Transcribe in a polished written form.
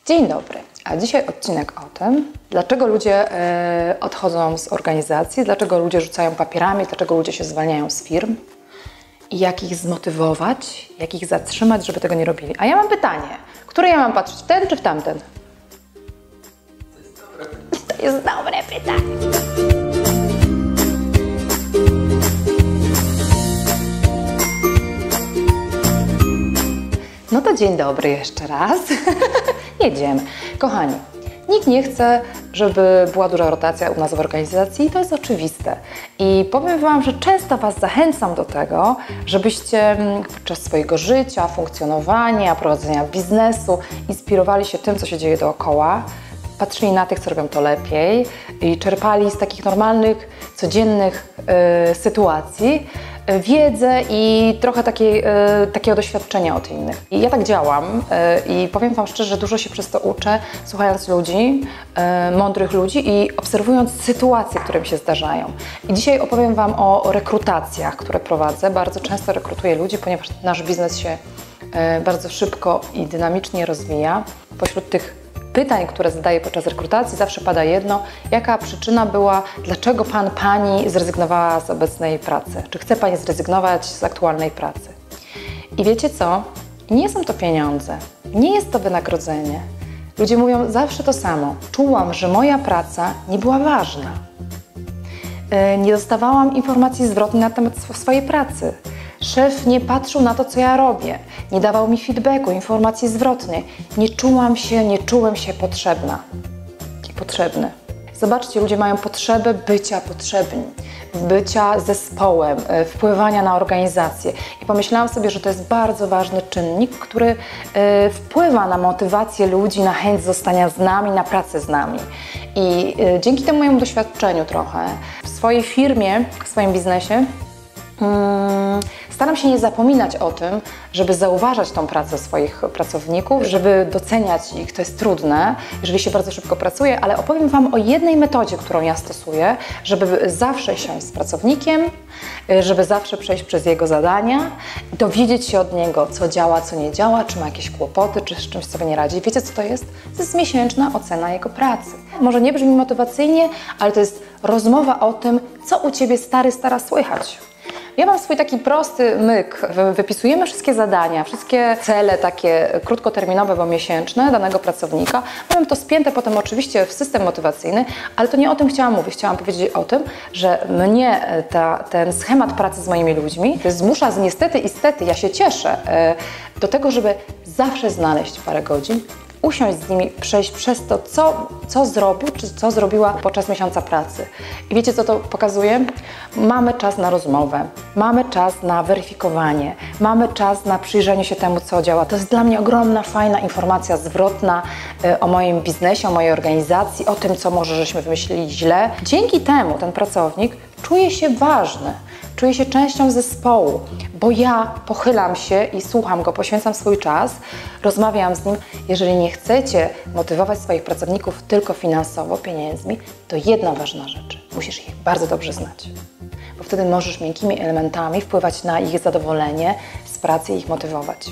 Dzień dobry, a dzisiaj odcinek o tym, dlaczego ludzie odchodzą z organizacji, dlaczego ludzie rzucają papierami, dlaczego ludzie się zwalniają z firm i jak ich zmotywować, jak ich zatrzymać, żeby tego nie robili. A ja mam pytanie, które ja mam patrzeć, w ten czy w tamten? To jest dobre pytanie. No to dzień dobry jeszcze raz. Jedziemy. Kochani, nikt nie chce, żeby była duża rotacja u nas w organizacji i to jest oczywiste. I powiem Wam, że często Was zachęcam do tego, żebyście podczas swojego życia, funkcjonowania, prowadzenia biznesu inspirowali się tym, co się dzieje dookoła, patrzyli na tych, co robią to lepiej i czerpali z takich normalnych, codziennych sytuacji wiedzę i trochę takiego doświadczenia od innych. I ja tak działam i powiem Wam szczerze, że dużo się przez to uczę, słuchając ludzi, mądrych ludzi i obserwując sytuacje, które mi się zdarzają. I dzisiaj opowiem Wam o rekrutacjach, które prowadzę. Bardzo często rekrutuję ludzi, ponieważ nasz biznes się bardzo szybko i dynamicznie rozwija. Pośród tych pytań, które zadaję podczas rekrutacji, zawsze pada jedno: jaka przyczyna była, dlaczego Pani zrezygnowała z obecnej pracy? Czy chce Pani zrezygnować z aktualnej pracy? I wiecie co? Nie są to pieniądze, nie jest to wynagrodzenie. Ludzie mówią zawsze to samo. Czułam, że moja praca nie była ważna. Nie dostawałam informacji zwrotnej na temat swojej pracy. Szef nie patrzył na to, co ja robię. Nie dawał mi feedbacku, informacji zwrotnej. Nie czułem się potrzebna i potrzebny. Zobaczcie, ludzie mają potrzebę bycia potrzebni, bycia zespołem, wpływania na organizację. I pomyślałam sobie, że to jest bardzo ważny czynnik, który wpływa na motywację ludzi, na chęć zostania z nami, na pracę z nami. I dzięki temu mojemu doświadczeniu trochę w swojej firmie, w swoim biznesie, staram się nie zapominać o tym, żeby zauważać tą pracę swoich pracowników, żeby doceniać ich. To jest trudne, jeżeli się bardzo szybko pracuje, ale opowiem Wam o jednej metodzie, którą ja stosuję, żeby zawsze siąść z pracownikiem, żeby zawsze przejść przez jego zadania, dowiedzieć się od niego, co działa, co nie działa, czy ma jakieś kłopoty, czy z czymś sobie nie radzi. Wiecie, co to jest? To jest miesięczna ocena jego pracy. Może nie brzmi motywacyjnie, ale to jest rozmowa o tym, co u Ciebie stara słychać. Ja mam swój taki prosty myk. Wypisujemy wszystkie zadania, wszystkie cele takie krótkoterminowe, bo miesięczne danego pracownika. Mam to spięte potem oczywiście w system motywacyjny, ale to nie o tym chciałam mówić. Chciałam powiedzieć o tym, że mnie ten schemat pracy z moimi ludźmi zmusza niestety i stety, ja się cieszę, do tego, żeby zawsze znaleźć parę godzin, usiąść z nimi, przejść przez to, co zrobił, czy co zrobiła podczas miesiąca pracy. I wiecie, co to pokazuje? Mamy czas na rozmowę, mamy czas na weryfikowanie, mamy czas na przyjrzenie się temu, co działa. To jest dla mnie ogromna, fajna informacja zwrotna o moim biznesie, o mojej organizacji, o tym, co może żeśmy wymyślili źle. Dzięki temu ten pracownik czuje się ważny, czuje się częścią zespołu, bo ja pochylam się i słucham go, poświęcam swój czas, rozmawiam z nim. Jeżeli nie chcecie motywować swoich pracowników tylko finansowo, pieniędzmi, to jedna ważna rzecz. Musisz ich bardzo dobrze znać, bo wtedy możesz miękkimi elementami wpływać na ich zadowolenie z pracy i ich motywować.